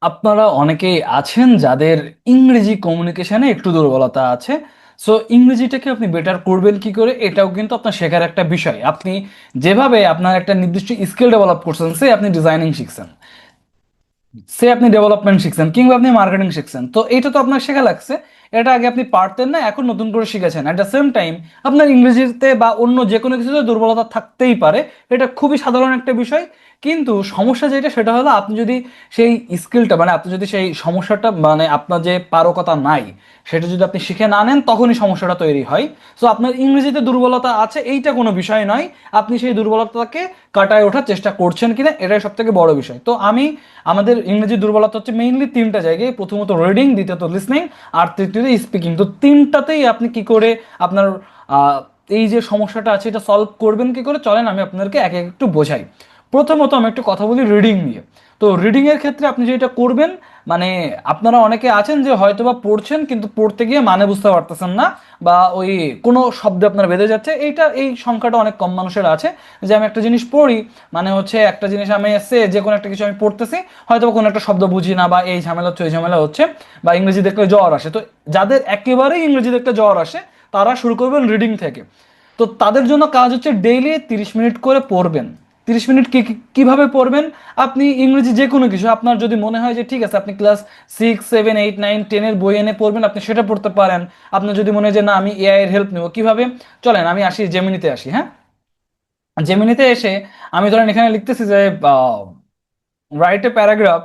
আপনারা অনেকেই আছেন যাদের ইংরেজি কমিউনিকেশনে একটু দুর্বলতা আছে। সো ইংরেজিটাকে আপনি বেটার করবেন কি করে, এটাও কিন্তু আপনার শেখার একটা বিষয়। আপনি যেভাবে আপনার একটা নির্দিষ্ট স্কিল ডেভেলপ করছেন, সে আপনি ডিজাইনিং শিখছেন, সে আপনি ডেভেলপমেন্ট শিখছেন, কিংবা আপনি মার্কেটিং শিখছেন, তো এটা তো আপনার শেখা লাগছে। এটা আগে আপনি পারতেন না, এখন নতুন করে শিখেছেন। অ্যাট দ্য সেম টাইম আপনার ইংরেজিতে বা অন্য যে কোনো কিছুতে দুর্বলতা থাকতেই পারে, এটা খুবই সাধারণ একটা বিষয়। কিন্তু সমস্যা যেটা সেটা হলো, আপনি যদি সেই স্কিলটা মানে আপনি যদি সেই সমস্যাটা মানে আপনার যে পারকতা নাই সেটা যদি আপনি শিখে না নেন, তখনই সমস্যাটা তৈরি হয়। সো আপনার ইংরেজিতে দুর্বলতা আছে এইটা কোনো বিষয় নয়, আপনি সেই দুর্বলতাকে কাটায় ওঠার চেষ্টা করছেন কিনা এটাই সব থেকে বড় বিষয়। তো আমাদের ইংরেজি দুর্বলতা হচ্ছে মেইনলি তিনটা জায়গায়: প্রথমত রিডিং, দ্বিতীয়ত লিসনিং, আর তৃতীয়ত স্পিকিং। তো তিনটাতেই আপনি কি করে আপনার আহ, এই যে সমস্যাটা আছে এটা সলভ করবেন কি করে, চলেন আমি আপনাদেরকে এক এক একটু বোঝাই। প্রথমত আমি একটু কথা বলি রিডিং নিয়ে। তো রিডিং এর ক্ষেত্রে আপনি যেটা করবেন, মানে আপনারা অনেকে আছেন যে হয়তোবা পড়ছেন কিন্তু পড়তে গিয়ে মানে বুঝতে পারতেছেন না, বা ওই কোনো শব্দ আপনার বেঁধে যাচ্ছে। এই সংখ্যাটা অনেক কম মানুষের আছে, যে আমি একটা জিনিস পড়ি, মানে হচ্ছে একটা জিনিস আমি এসে যে কোনো একটা কিছু আমি পড়তেছি, হয়তো কোনো একটা শব্দ বুঝি না, বা এই ঝামেলা হচ্ছে ওই ঝামেলা হচ্ছে, বা ইংরেজি দেখলে জ্বর আসে। তো যাদের একেবারেই ইংরেজি দেখলে জ্বর আসে, তারা শুরু করবেন রিডিং থেকে। তো তাদের জন্য কাজ হচ্ছে ডেইলি 30 মিনিট করে পড়বেন। 30 মিনিট কিভাবে পড়বেন? আপনি ইংরেজি যে কোনো কিছু, আপনার যদি মনে হয় যে ঠিক আছে আপনি ক্লাস 6, 7, 8, 9, 10 বই এনে পড়বেন, আপনি সেটা পড়তে পারেন। আপনার যদি মনে হয় যে না আমি এআই এর হেল্প নেবো, কিভাবে? চলেন আমি আসি জেমিনিতে আসি, হ্যাঁ। জেমিনিতে এসে আমি ধরেন এখানে লিখতেছি যে write a paragraph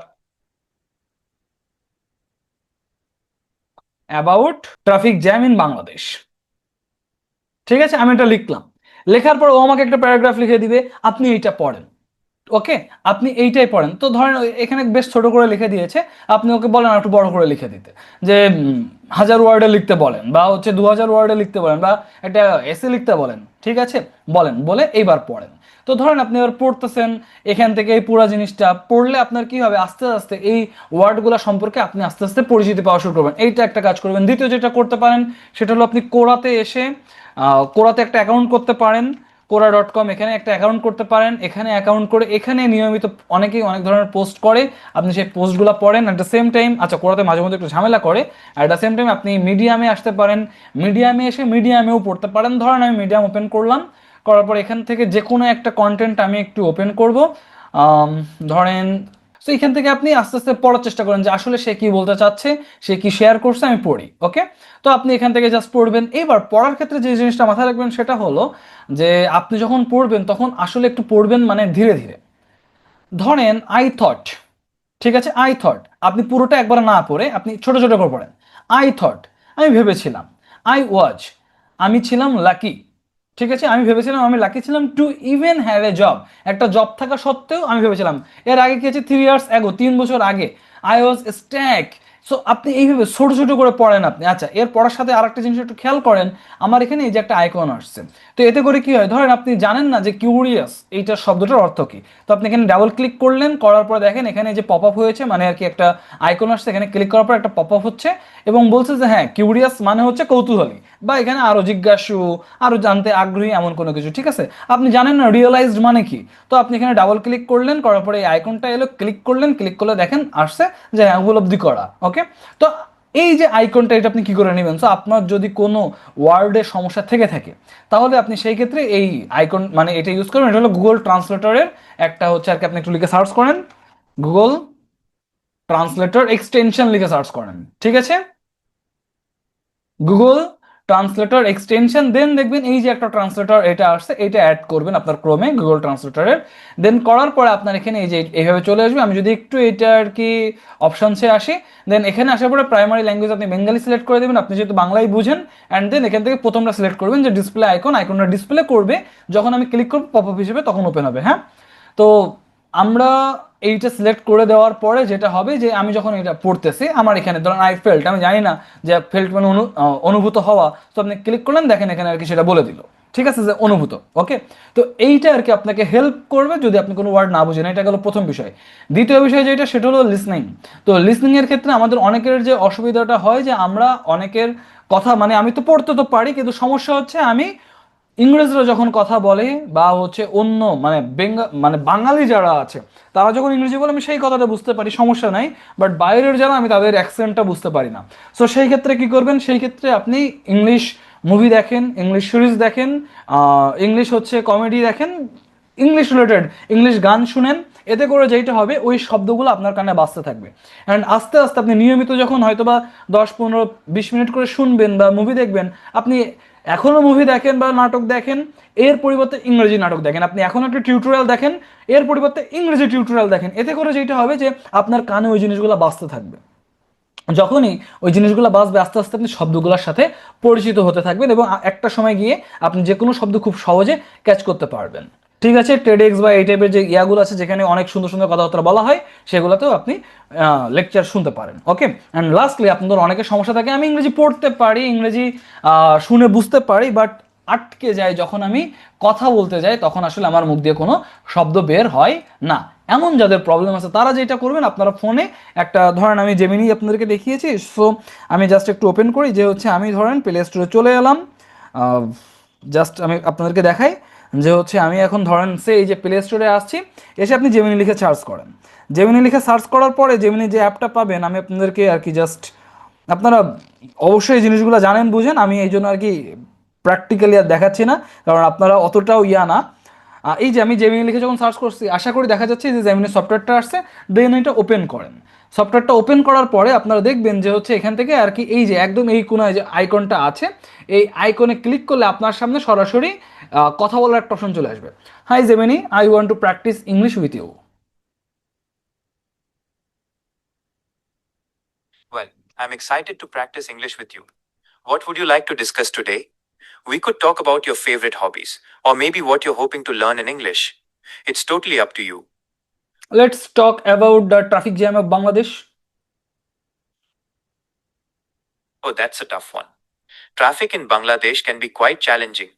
about traffic jam in Bangladesh. ঠিক আছে, আমি এটা লিখলাম। লেখার পর ও আমাকে একটা প্যারাগ্রাফ লিখে দিবে, আপনি এইটা পড়েন। ওকে, আপনি এইটাই পড়েন। তো ধরেন এখানে বেশ ছোট করে লিখে দিয়েছে, আপনি ওকে বলেন আর একটু বড় করে লিখে দিতে, যে 1000 ওয়ার্ডে লিখতে বলেন, বা হচ্ছে 2000 ওয়ার্ডে লিখতে বলেন, বা একটা এসে লিখতে বলেন। ঠিক আছে, বলেন, বলে এইবার পড়েন। তো ধরেন আপনি এবার পড়তেছেন, এখান থেকে এই পুরো জিনিসটা পড়লে আপনার কি হবে, আস্তে আস্তে এই ওয়ার্ডগুলো সম্পর্কে আপনি আস্তে আস্তে পরিচিতি পাওয়া শুরু করবেন। এইটা একটা কাজ করবেন। দ্বিতীয় যেটা করতে পারেন সেটা হলো আপনি কোরাতে এসে কোরাতে একটা অ্যাকাউন্ট করতে পারেন। কোরা.কম, এখানে একটা অ্যাকাউন্ট করতে পারেন। এখানে অ্যাকাউন্ট করে এখানে নিয়মিত অনেকেই অনেক ধরনের পোস্ট করে, আপনি সেই পোস্টগুলো পড়েন। অ্যাট দ্য সেম টাইম, আচ্ছা কোরাতে মাঝে মধ্যে একটু ঝামেলা করে, অ্যাট দ্য সেম টাইম আপনি মিডিয়ামে আসতে পারেন। মিডিয়ামে এসে মিডিয়ামেও পড়তে পারেন। ধরেন আমি মিডিয়াম ওপেন করলাম, করার পর এখান থেকে যে কোনো একটা কন্টেন্ট আমি একটু ওপেন করব। ধরেন, তো এখান থেকে আপনি আস্তে আস্তে পড়ার চেষ্টা করেন যে আসলে সে কি বলতে চাচ্ছে, সে কি শেয়ার করছে, আমি পড়ি। ওকে, তো আপনি এখান থেকে জাস্ট পড়বেন। এবার পড়ার ক্ষেত্রে যে জিনিসটা মাথায় রাখবেন সেটা হলো যে আপনি যখন পড়বেন তখন আসলে একটু পড়বেন মানে ধীরে ধীরে। ধরেন আই থট, ঠিক আছে, আই থট, আপনি পুরোটা একবার না পড়ে আপনি ছোট ছোট করে পড়েন। আই থট, আমি ভেবেছিলাম। আই ওয়াজ, আমি ছিলাম লাকি। ঠিক আছে, আমি ভেবেছিলাম আমি লাকি ছিলাম to even have a job. একটা জব থাকা সত্ত্বেও আমি ভেবেছিলাম। এর আগে কি আছে, 3 ইয়ার্স অ্যাগো, 3 বছর আগে, আই ওয়াজ স্ট্যাক। সো আপনি এইভাবে ছোট ছোট করে পড়েন আপনি। আচ্ছা, এর পড়ার সাথে আরেকটা জিনিস একটু খেয়াল করেন। আমার এখানে এই যে একটা আইকন আসছে, তো এতে করে কি হয়, ধরেন আপনি জানেন না যে কিউরিয়াস এইটার শব্দটার অর্থ কি। তো আপনি এখানে ডাবল ক্লিক করলেন, করার পর দেখেন এখানে যে পপ আপ হয়েছে, মানে আর কি একটা আইকন আসছে, এখানে ক্লিক করার পর একটা পপ আপ হচ্ছে এবং বলছে যে হ্যাঁ কিউরিয়াস মানে হচ্ছে কৌতূহলী, বা এখানে আরো জিজ্ঞাসু, আরো জানতে আগ্রহী, এমন কোনো কিছু। ঠিক আছে, আপনি জানেন না রিয়েলাইজড মানে কি। তো আপনি এখানে ডাবল ক্লিক করলেন, করার পরে এই আইকনটা এলো, ক্লিক করলেন, ক্লিক করলে দেখেন আসছে যে হ্যাঁ উপলব্ধি করা। ওকে, তো এই যে আইকনটা এটা আপনি কি করে নেবেন? সো আপনার যদি কোনো ওয়ার্ডের সমস্যা থেকে থাকে, তাহলে আপনি সেই ক্ষেত্রে এই আইকন মানে এটা ইউজ করবেন। এটা হলো গুগল ট্রান্সলেটরের একটা হচ্ছে আর কি, আপনি একটু লিখে সার্চ করেন, গুগল ট্রান্সলেটর এক্সটেনশন লিখে সার্চ করেন। ঠিক আছে, গুগল ট্রান্সলেটর এক্সটেনশন, দেন দেখবেন এই যে একটা ট্রান্সলেটর এটা আসছে, এটা অ্যাড করবেন আপনার ক্রোমে গুগল ট্রান্সলেটরের। দেন করার পরে আপনার এখানে এই যে এইভাবে চলে আসবে। আমি যদি একটু এটা আর কি অপশনসে আসি, দেন এখানে আসার পরে প্রাইমারি ল্যাঙ্গুয়েজ আপনি বেঙ্গলি সিলেক্ট করে দেবেন, আপনি যেহেতু বাংলাই বুঝেন। অ্যান্ড দেন এখান থেকে প্রথমটা সিলেক্ট করবেন যে ডিসপ্লে আইকন, আইকনটা ডিসপ্লে করবে যখন আমি ক্লিক করবো, পপ আপ হিসেবে তখন ওপেন হবে। হ্যাঁ, তো আমরা এইটা সিলেক্ট করে দেওয়ার পরে যেটা হবে যে আমি যখন এটা পড়তেছি, আমার এখানে ধরুন আই ফেল্ট, আমি জানি না যে ফেল্ট মানে অনুভূত হওয়া। তো আপনি ক্লিক করলেন, দেখেন এখানে আর কি সেটা বলে দিল। ঠিক আছে, যে অনুভূত। ওকে, তো এইটা আর কি আপনাকে হেল্প করবে যদি আপনি কোনো ওয়ার্ড না বুঝেন। এটা গেল প্রথম বিষয়। দ্বিতীয় বিষয় যেটা সেটা হলো লিসনিং। তো লিসনিং এর ক্ষেত্রে আমাদের অনেকের যে অসুবিধাটা হয় যে আমরা অনেকের কথা মানে আমি তো পড়তে তো পারি, কিন্তু সমস্যা হচ্ছে আমি ইংরেজরা যখন কথা বলে বা হচ্ছে অন্য মানে মানে বাঙালি যারা আছে তারা যখন ইংরেজি বলে আমি সেই কথাটা বুঝতে পারি, সমস্যা নাই। বাট বাইরের যারা, আমি তাদের অ্যাকসেন্টটা বুঝতে পারি না। সো সেই ক্ষেত্রে কি করবেন, সেই ক্ষেত্রে আপনি ইংলিশ মুভি দেখেন, ইংলিশ সিরিজ দেখেন, ইংলিশ হচ্ছে কমেডি দেখেন, ইংলিশ রিলেটেড ইংলিশ গান শুনেন। এতে করে যেটা হবে ওই শব্দগুলো আপনার কানে বাজতে থাকবে। অ্যান্ড আস্তে আস্তে আপনি নিয়মিত যখন হয়তো বা 10, 15, 20 মিনিট করে শুনবেন বা মুভি দেখবেন, আপনি এখনও মুভি দেখেন বা নাটক দেখেন, এর পরিবর্তে ইংরেজি নাটক দেখেন, আপনি এখন একটা টিউটোরিয়াল দেখেন, এর পরিবর্তে ইংরেজি টিউটোরিয়াল দেখেন। এতে করে যেটা হবে যে আপনার কানে ওই জিনিসগুলো বাজতে থাকবে। যখনই ওই জিনিসগুলো বাজবে আস্তে আস্তে আপনি শব্দগুলোর সাথে পরিচিত হতে থাকবেন এবং একটা সময় গিয়ে আপনি যে কোনো শব্দ খুব সহজে ক্যাচ করতে পারবেন। ঠিক আছে, টেডেক্স বা এই টাইপের যে ইয়াগুলো আছে যেখানে অনেক সুন্দর সুন্দর কথাবার্তা বলা হয়, সেগুলোতেও আপনি লেকচার শুনতে পারেন। ওকে, অ্যান্ড লাস্টলি আপনাদের অনেকের সমস্যা থাকে, আমি ইংরেজি পড়তে পারি, ইংরেজি শুনে বুঝতে পারি, বাট আটকে যায় যখন আমি কথা বলতে যাই, তখন আসলে আমার মুখ দিয়ে কোনো শব্দ বের হয় না। এমন যাদের প্রবলেম আছে তারা যেটা করবেন, আপনারা ফোনে একটা ধরেন, আমি জেমিনি আপনাদেরকে দেখিয়েছি, সো আমি জাস্ট একটু ওপেন করি, যে হচ্ছে আমি ধরেন প্লে স্টোরে চলে এলাম, জাস্ট আমি আপনাদেরকে দেখাই যে হচ্ছে আমি এখন ধরেন এই যে প্লে স্টোরে আসছি, এসে আপনি জেমিনি লিখে সার্চ করেন। জেমিনি লিখে সার্চ করার পরে জেমিনি যে অ্যাপটা পাবেন, আমি আপনাদেরকে আর কি জাস্ট, আপনারা অবশ্যই এই জিনিসগুলো জানেন বুঝেন, আমি এই জন্য আর কি প্র্যাকটিক্যালি আর দেখাচ্ছি না, কারণ আপনারা অতটাও ইয়া না। এই যে আমি জেমিনি লিখে যখন সার্চ করছি, আশা করি দেখা যাচ্ছে যে জেমিনি সফটওয়্যারটা আসছে, দেন এটা ওপেন করেন। সফটওয়্যারটা ওপেন করার পরে আপনারা দেখবেন যে হচ্ছে এখান থেকে আর কি এই যে একদম এই কোনায় যে আইকনটা আছে, এই আইকনে ক্লিক করলে আপনার সামনে সরাসরি কথা বলার একটা অপশন চলে আসবে। Hi Gemini, I want to practise English with you. Well, I'm excited to practice English with you. What would you like to discuss today? We could talk about your favorite hobbies, or maybe what you're hoping to learn in English. It's totally up to you. Let's talk about the traffic jam of Bangladesh. Oh, that's a tough one. Traffic in Bangladesh can be quite challenging.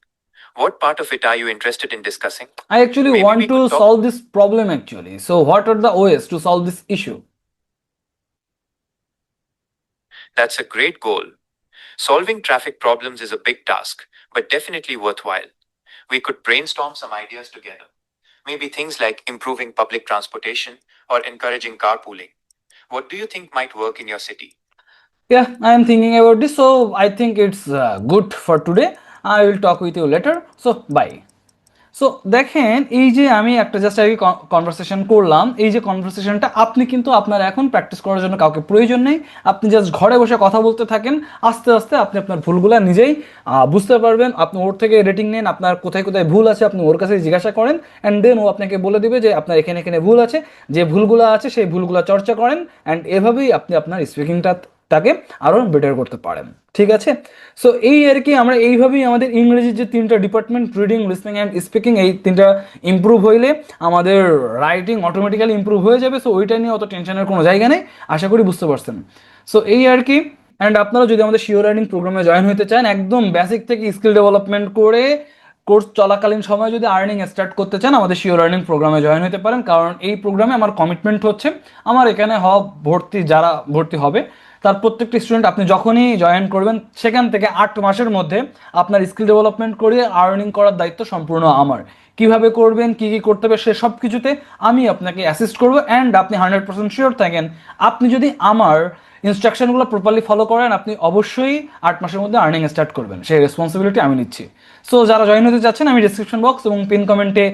What part of it are you interested in discussing? I actually Maybe want we to could talk. solve this problem actually. So what are the ways to solve this issue? That's a great goal. Solving traffic problems is a big task, but definitely worthwhile. We could brainstorm some ideas together. Maybe things like improving public transportation or encouraging carpooling. What do you think might work in your city? Yeah, I am thinking about this. So I think it's good for today. I will talk with you later. So bye. So দেখেন, এই যে আমি একটা just আগে conversation করলাম, এই যে কনভারসেশনটা আপনি কিন্তু আপনার এখন প্র্যাকটিস করার জন্য কাউকে প্রয়োজন নেই। আপনি জাস্ট ঘরে বসে কথা বলতে থাকেন, আস্তে আস্তে আপনি আপনার ভুলগুলো নিজেই বুঝতে পারবেন। আপনি ওর থেকে রেটিং নেন, আপনার কোথায় কোথায় ভুল আছে আপনি ওর কাছে জিজ্ঞাসা করেন, অ্যান্ড দেন ও আপনাকে বলে দিবে যে আপনার এখানে এখানে ভুল আছে। যে ভুলগুলো আছে সেই ভুলগুলো চর্চা করেন, অ্যান্ড এভাবেই আপনি আপনার স্পিকিংটাকে আরও বেটার করতে পারেন। ঠিক আছে, সো এই আর কি, আমরা এইভাবেই আমাদের ইংরেজির যে তিনটা department, reading, listening and speaking, এই তিনটা ইম্প্রুভ হইলে আমাদের রাইটিং অটোমেটিক্যালি ইম্প্রুভ হয়ে যাবে। সো ওইটা নিয়ে অত টেনশনের কোনো জায়গা নেই, আশা করি বুঝতে পারছেন। সো এই আর কি। অ্যান্ড আপনারা যদি আমাদের শিওর লার্নিং প্রোগ্রামে জয়েন হতে চান, একদম বেসিক থেকে স্কিল ডেভেলপমেন্ট করে কোর্স চলাকালীন সময় যদি আর্নিং স্টার্ট করতে চান, আমাদের শিওর লার্নিং প্রোগ্রামে জয়েন হতে পারেন। কারণ এই প্রোগ্রামে আমার কমিটমেন্ট হচ্ছে, আমার এখানে যারা ভর্তি হবে তার প্রত্যেকটি স্টুডেন্ট আপনি যখনই জয়েন করবেন সেখান থেকে 8 মাসের মধ্যে আপনার স্কিল ডেভেলপমেন্ট করে আর্নিং করার দায়িত্ব সম্পূর্ণ আমার। কিভাবে করবেন, কি কি করতে হবে, সে সব কিছুতে আমি আপনাকে অ্যাসিস্ট করবো। অ্যান্ড আপনি 100% শিওর থাকেন, আপনি যদি আমার ইনস্ট্রাকশনগুলো প্রপারলি ফলো করেন, আপনি অবশ্যই 8 মাসের মধ্যে আর্নিং স্টার্ট করবেন, সেই রেসপন্সিবিলিটি আমি নিচ্ছি। সো যারা জয়েন হতে চাচ্ছেন, আমি ডিসক্রিপশন বক্স এবং পিন কমেন্টে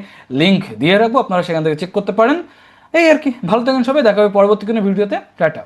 লিঙ্ক দিয়ে রাখবো, আপনারা সেখান থেকে চেক করতে পারেন। এই আর কি, ভালো থাকেন সবাই, দেখা হবে পরবর্তী কোনো ভিডিওতে। টাটা।